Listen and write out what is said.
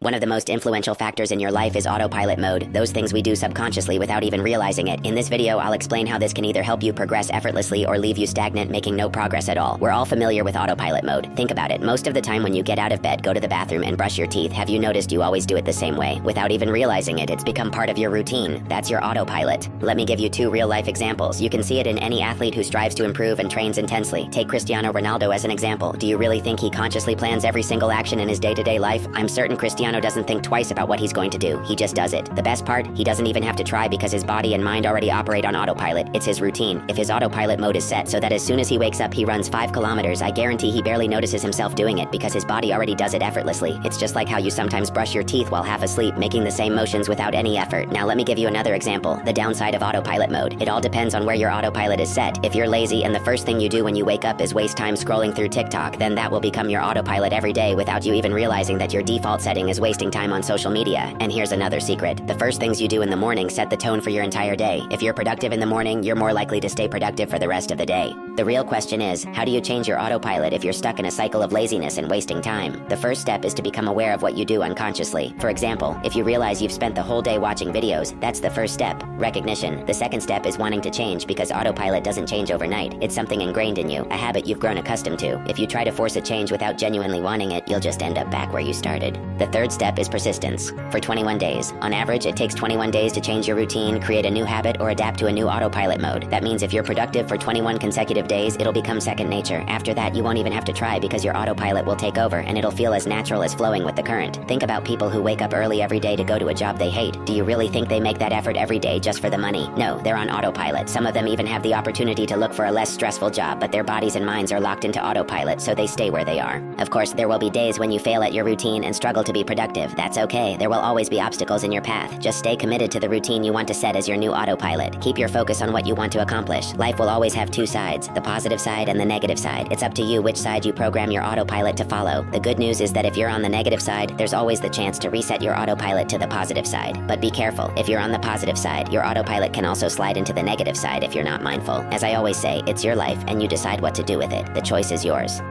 One of the most influential factors in your life is autopilot mode, those things we do subconsciously without even realizing it. In this video, I'll explain how this can either help you progress effortlessly or leave you stagnant, making no progress at all. We're all familiar with autopilot mode. Think about it. Most of the time when you get out of bed, go to the bathroom, and brush your teeth, have you noticed you always do it the same way? Without even realizing it, it's become part of your routine. That's your autopilot. Let me give you two real-life examples. You can see it in any athlete who strives to improve and trains intensely. Take Cristiano Ronaldo as an example. Do you really think he consciously plans every single action in his day-to-day life? I'm certain Cristiano doesn't think twice about what he's going to do. He just does it. The best part, he doesn't even have to try because his body and mind already operate on autopilot. It's his routine. If his autopilot mode is set so that as soon as he wakes up he runs 5 kilometers, I guarantee he barely notices himself doing it because his body already does it effortlessly. It's just like how you sometimes brush your teeth while half asleep, making the same motions without any effort. Now let me give you another example, the downside of autopilot mode. It all depends on where your autopilot is set. If you're lazy and the first thing you do when you wake up is waste time scrolling through TikTok, then that will become your autopilot every day without you even realizing that your default setting is wasting time on social media. And here's another secret. The first things you do in the morning set the tone for your entire day. If you're productive in the morning, you're more likely to stay productive for the rest of the day. The real question is, how do you change your autopilot if you're stuck in a cycle of laziness and wasting time? The first step is to become aware of what you do unconsciously. For example, if you realize you've spent the whole day watching videos, that's the first step, recognition. The second step is wanting to change because autopilot doesn't change overnight. It's something ingrained in you, a habit you've grown accustomed to. If you try to force a change without genuinely wanting it, you'll just end up back where you started. The third step is persistence. For 21 days. On average, it takes 21 days to change your routine, create a new habit, or adapt to a new autopilot mode. That means if you're productive for 21 consecutive days, it'll become second nature. After that, you won't even have to try because your autopilot will take over and it'll feel as natural as flowing with the current. Think about people who wake up early every day to go to a job they hate. Do you really think they make that effort every day just for the money? No, they're on autopilot. Some of them even have the opportunity to look for a less stressful job, but their bodies and minds are locked into autopilot, so they stay where they are. Of course, there will be days when you fail at your routine and struggle to be productive. That's okay. There will always be obstacles in your path. Just stay committed to the routine you want to set as your new autopilot. Keep your focus on what you want to accomplish. Life will always have two sides, the positive side and the negative side. It's up to you which side you program your autopilot to follow. The good news is that if you're on the negative side, there's always the chance to reset your autopilot to the positive side. But be careful. If you're on the positive side, your autopilot can also slide into the negative side if you're not mindful. As I always say, it's your life and you decide what to do with it. The choice is yours.